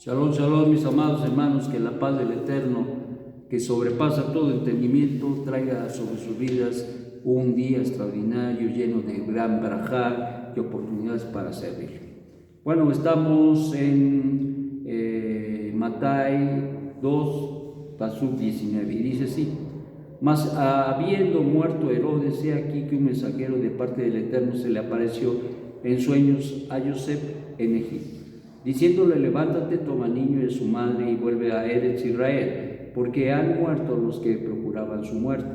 Shalom, shalom, mis amados hermanos, que la paz del Eterno, que sobrepasa todo entendimiento, traiga sobre sus vidas un día extraordinario, lleno de gran barajá y oportunidades para servir. Bueno, estamos en Mattai 2, Pasuk 19, y dice así: mas habiendo muerto Herodes, he aquí que un mensajero de parte del Eterno se le apareció en sueños a Yosef en Egipto, diciéndole: levántate, toma al niño y a su madre y vuelve a Eretz Israel, porque han muerto los que procuraban su muerte.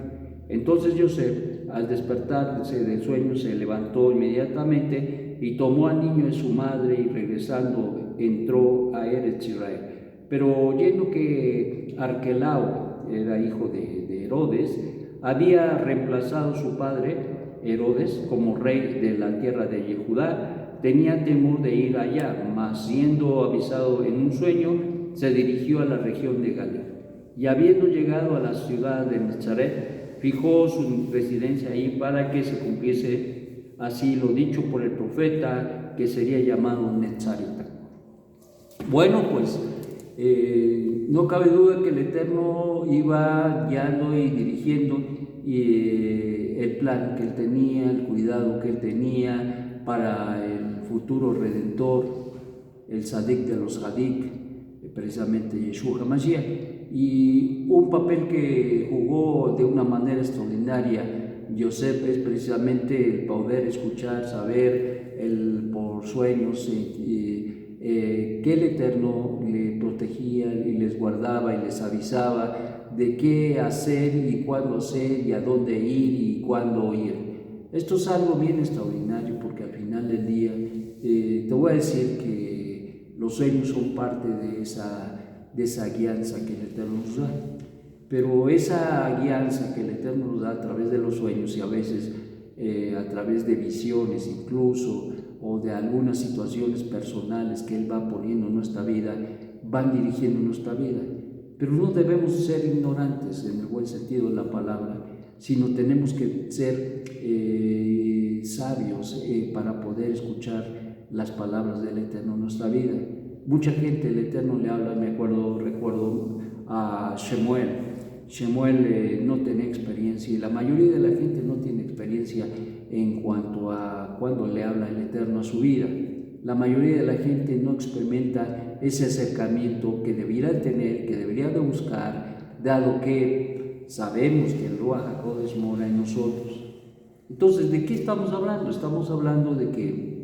Entonces Yosef, al despertarse del sueño, se levantó inmediatamente y tomó al niño y a su madre, y regresando entró a Eretz Israel. Pero oyendo que Arquelao era hijo de Herodes, había reemplazado a su padre Herodes como rey de la tierra de Judá, tenía temor de ir allá, mas siendo avisado en un sueño, se dirigió a la región de Galilea. Y habiendo llegado a la ciudad de Nazaret, fijó su residencia ahí para que se cumpliese así lo dicho por el profeta, que sería llamado Netzarita. Bueno, pues no cabe duda que el Eterno iba guiando y dirigiendo el plan que él tenía, el cuidado que él tenía para el futuro Redentor, el Sadik de los Sadik, precisamente Yeshua HaMashiach, y un papel que jugó de una manera extraordinaria Yosef es precisamente el poder escuchar, saber por sueños que el Eterno le protegía y les guardaba y les avisaba de qué hacer y cuándo hacer y a dónde ir y cuándo ir. Esto es algo bien extraordinario, porque al final del día te voy a decir que los sueños son parte de esa guianza que el Eterno nos da. Pero esa guianza que el Eterno nos da a través de los sueños, y a veces a través de visiones incluso, o de algunas situaciones personales que Él va poniendo en nuestra vida, van dirigiendo nuestra vida. Pero no debemos ser ignorantes en el buen sentido de la palabra, sino tenemos que ser sabios para poder escuchar las palabras del Eterno en nuestra vida. Mucha gente el Eterno le habla, recuerdo a Shemuel no tenía experiencia, y la mayoría de la gente no tiene experiencia en cuanto a cuando le habla el Eterno a su vida. La mayoría de la gente no experimenta ese acercamiento que debería tener, que debería de buscar, dado que sabemos que el Ruach HaKodesh mora en nosotros. Entonces, ¿de qué estamos hablando? Estamos hablando de que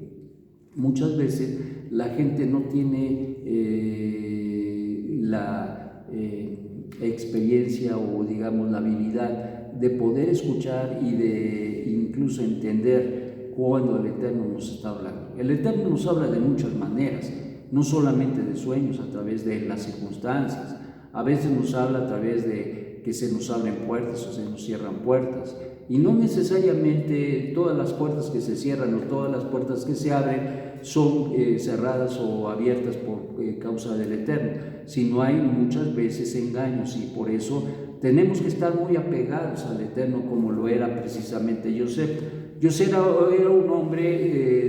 muchas veces la gente no tiene la experiencia, o digamos la habilidad de poder escuchar y de incluso entender cuando el Eterno nos está hablando. El Eterno nos habla de muchas maneras, no solamente de sueños, a través de las circunstancias. A veces nos habla a través de que se nos abren puertas o se nos cierran puertas, y no necesariamente todas las puertas que se cierran o todas las puertas que se abren son cerradas o abiertas por causa del Eterno, sino hay muchas veces engaños, y por eso tenemos que estar muy apegados al Eterno, como lo era precisamente Yosef. Yosef era un hombre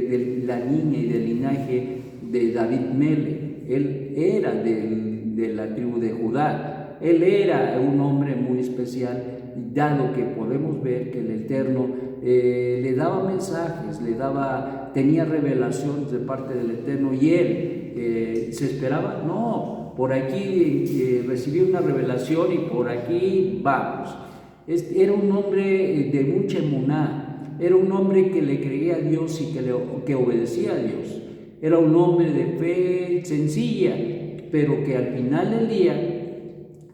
de la línea y del linaje de David Melech. Él era de la tribu de Judá. Él era un hombre muy especial, dado que podemos ver que el Eterno le daba mensajes, tenía revelaciones de parte del Eterno, y él se esperaba, no, por aquí recibí una revelación y por aquí vamos. Era un hombre de mucha emuná, era un hombre que le creía a Dios y que obedecía a Dios. Era un hombre de fe sencilla, pero que al final del día,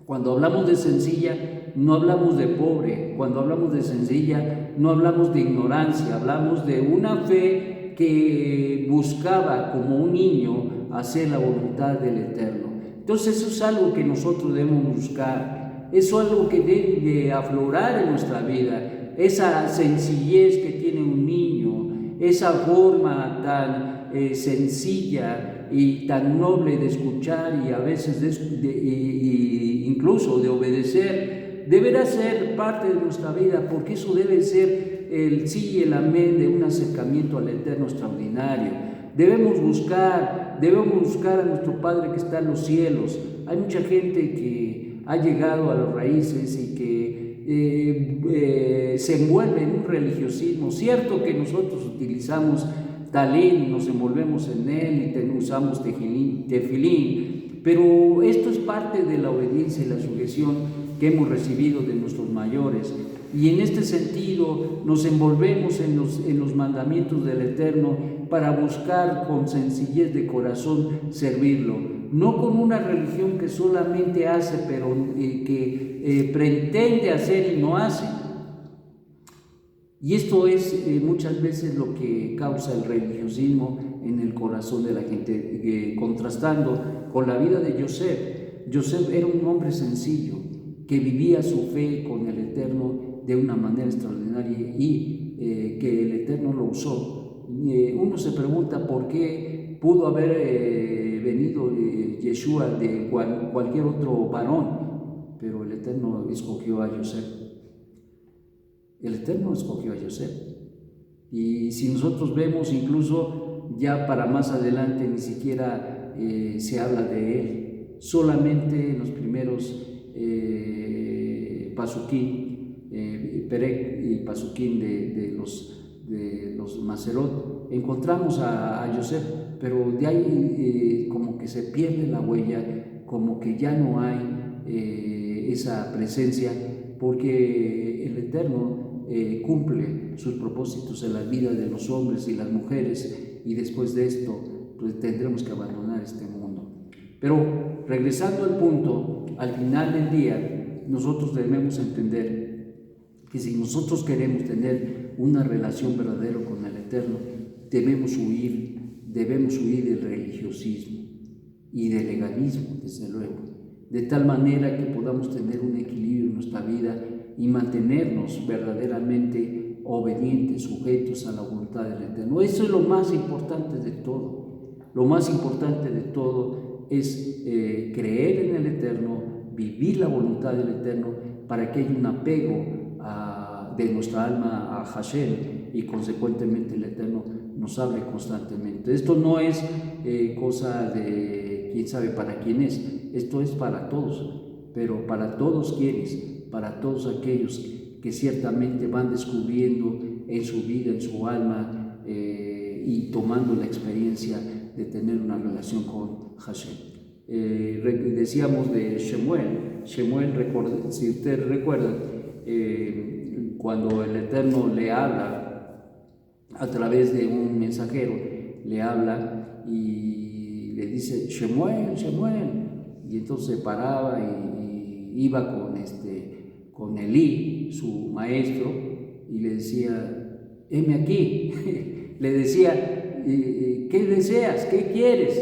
cuando hablamos de sencilla, no hablamos de pobre. Cuando hablamos de sencilla, no hablamos de ignorancia, hablamos de una fe que buscaba como un niño hacer la voluntad del Eterno. Entonces eso es algo que nosotros debemos buscar, eso es algo que debe de aflorar en nuestra vida, esa sencillez que tiene un niño, esa forma tan sencilla y tan noble de escuchar, y a veces incluso de obedecer, deberá ser parte de nuestra vida, porque eso debe ser el sí y el amén de un acercamiento al Eterno extraordinario. Debemos buscar a nuestro Padre que está en los cielos. Hay mucha gente que ha llegado a las raíces y que se envuelve en un religiosismo. Cierto que nosotros utilizamos talín, nos envolvemos en él y usamos tefilín, pero esto es parte de la obediencia y la sujeción que hemos recibido de nuestros mayores. Y en este sentido nos envolvemos en los mandamientos del Eterno para buscar con sencillez de corazón servirlo, no con una religión que solamente hace, pero que pretende hacer y no hace. Y esto es muchas veces lo que causa el religiosismo en el corazón de la gente, contrastando con la vida de Yosef. Yosef era un hombre sencillo que vivía su fe con el Eterno de una manera extraordinaria y que el Eterno lo usó. Uno se pregunta por qué pudo haber venido Yeshua de cualquier otro varón, pero el Eterno escogió a Yosef. El Eterno escogió a Yosef. Y si nosotros vemos, incluso ya para más adelante ni siquiera se habla de él, solamente en los primeros pasuquín, Perek y pasuquín de los Maserot, encontramos a Yosef, pero de ahí como que se pierde la huella, como que ya no hay esa presencia, porque el Eterno cumple sus propósitos en la vida de los hombres y las mujeres, y después de esto pues tendremos que abandonar este mundo. Pero regresando al punto, al final del día nosotros debemos entender que si nosotros queremos tener una relación verdadera con el Eterno, debemos huir del religiosismo y del legalismo, desde luego, de tal manera que podamos tener un equilibrio en nuestra vida y mantenernos verdaderamente obedientes, sujetos a la voluntad del Eterno. Eso es lo más importante de todo. Lo más importante de todo es creer en el Eterno, vivir la voluntad del Eterno, para que haya un apego de nuestra alma a Hashem y consecuentemente el Eterno nos hable constantemente. Esto no es cosa de quién sabe para quién es, esto es para todos, pero para todos quienes, para todos aquellos que ciertamente van descubriendo en su vida, en su alma y tomando la experiencia de tener una relación con Hashem. Decíamos de Shemuel, si ustedes recuerdan, cuando el Eterno le habla a través de un mensajero, le habla y le dice Shemuel, Shemuel, y entonces se paraba y iba con Elí, su maestro, y le decía, heme aquí. Le decía, ¿qué deseas? ¿Qué quieres?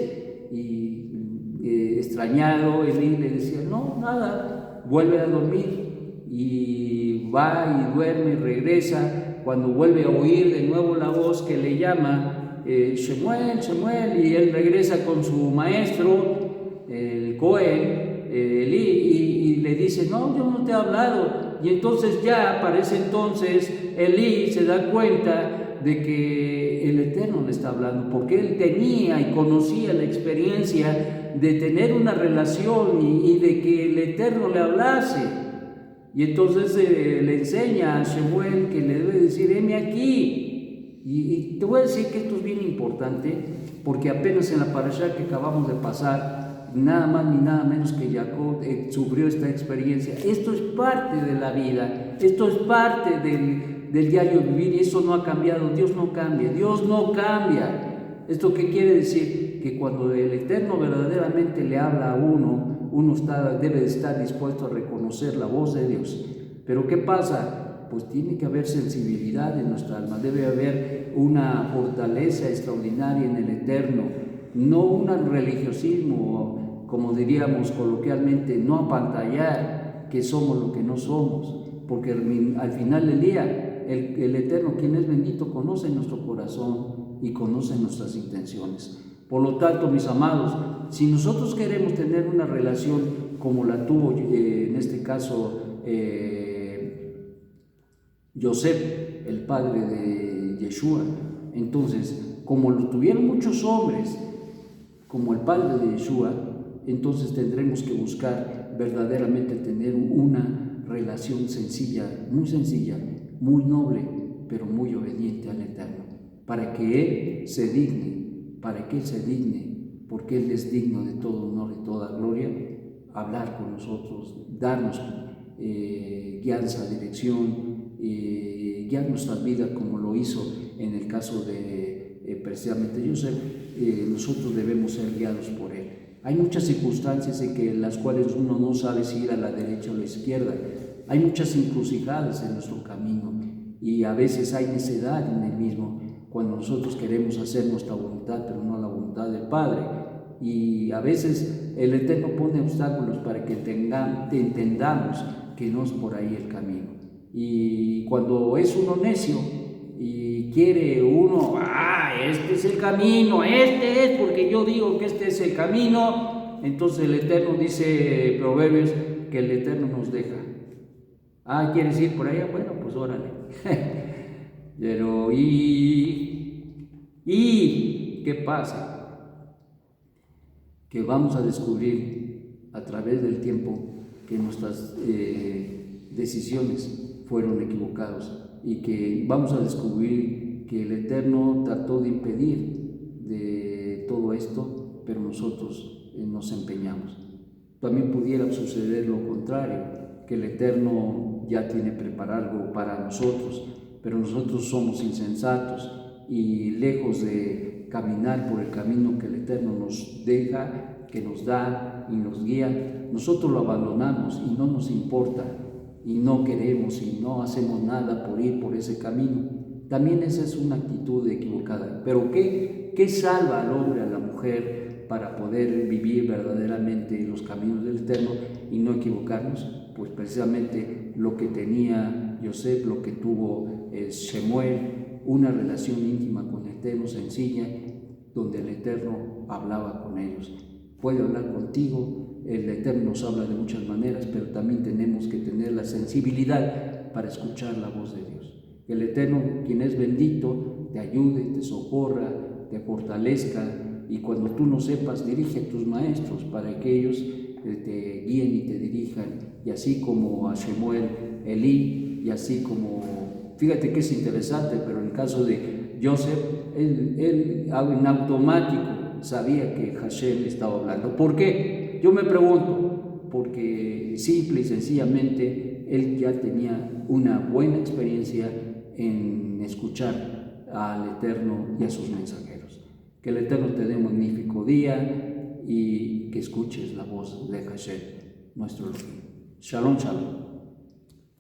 Y extrañado, Elí le decía, no, nada, vuelve a dormir. Y va y duerme y regresa. Cuando vuelve a oír de nuevo la voz que le llama, Shemuel, Shemuel, y él regresa con su maestro, el Cohen, Elí, y le dice, no, yo no te he hablado. Y entonces ya, para ese entonces, Elí se da cuenta de que el Eterno le está hablando, porque él tenía y conocía la experiencia de tener una relación y de que el Eterno le hablase. Y entonces le enseña a Shemuel que le debe decir, heme aquí. Y te voy a decir que esto es bien importante, porque apenas en la parashá que acabamos de pasar, nada más ni nada menos que Jacob sufrió esta experiencia. Esto es parte de la vida, esto es parte del diario vivir, y eso no ha cambiado. Dios no cambia, Dios no cambia. ¿Esto qué quiere decir? Que cuando el Eterno verdaderamente le habla a uno debe de estar dispuesto a reconocer la voz de Dios. Pero ¿qué pasa? Pues tiene que haber sensibilidad en nuestra alma, debe haber una fortaleza extraordinaria en el Eterno, no un religiosismo, como diríamos coloquialmente, no apantallar que somos lo que no somos, porque al final del día el Eterno, quien es bendito, conoce nuestro corazón y conoce nuestras intenciones. Por lo tanto, mis amados, si nosotros queremos tener una relación como la tuvo en este caso Yosef, el padre de Yeshua, entonces como lo tuvieron muchos hombres, como el padre de Yeshua, entonces tendremos que buscar verdaderamente tener una relación sencilla, muy noble, pero muy obediente al Eterno, para que Él se digne, porque Él es digno de todo honor y toda gloria, hablar con nosotros, darnos guianza, dirección, guiar nuestras vidas como lo hizo en el caso de precisamente Yosef. Nosotros debemos ser guiados por Él. Hay muchas circunstancias en las cuales uno no sabe si ir a la derecha o a la izquierda. Hay muchas encrucijadas en nuestro camino y a veces hay necedad en el mismo, cuando nosotros queremos hacer nuestra voluntad, pero no la voluntad del Padre. Y a veces el Eterno pone obstáculos para que entendamos que no es por ahí el camino. Y cuando es uno necio y quiere uno, este es el camino, este es porque yo digo que este es el camino, entonces el Eterno dice, Proverbios, que el Eterno nos deja. ¿Quieres ir por allá? Bueno, pues órale. Pero, ¿qué pasa? Que vamos a descubrir a través del tiempo que nuestras decisiones fueron equivocadas y que vamos a descubrir que el Eterno trató de impedir de todo esto, pero nosotros nos empeñamos. También pudiera suceder lo contrario, que el Eterno ya tiene preparado algo para nosotros, pero nosotros somos insensatos y lejos de caminar por el camino que el Eterno nos deja, que nos da y nos guía, nosotros lo abandonamos y no nos importa y no queremos y no hacemos nada por ir por ese camino. También esa es una actitud equivocada. Pero ¿qué salva al hombre, a la mujer, para poder vivir verdaderamente los caminos del Eterno y no equivocarnos? Pues precisamente lo que tenía Yosef, lo que tuvo Shemuel, una relación íntima con el Eterno, sencilla, donde el Eterno hablaba con ellos. Puede hablar contigo, el Eterno nos habla de muchas maneras, pero también tenemos que tener la sensibilidad para escuchar la voz de Dios. El Eterno, quien es bendito, te ayude, te socorra, te fortalezca, y cuando tú no sepas, dirige a tus maestros para que ellos te guíen y te dirijan, y así como a Shemuel, Elí, y así como, fíjate que es interesante, pero en el caso de Joseph, él en automático sabía que Hashem le estaba hablando. ¿Por qué? Yo me pregunto, porque simple y sencillamente él ya tenía una buena experiencia en escuchar al Eterno y a sus mensajeros. Que el Eterno te dé un magnífico día y que escuches la voz de Hashem, nuestro Elohim. Shalom, shalom.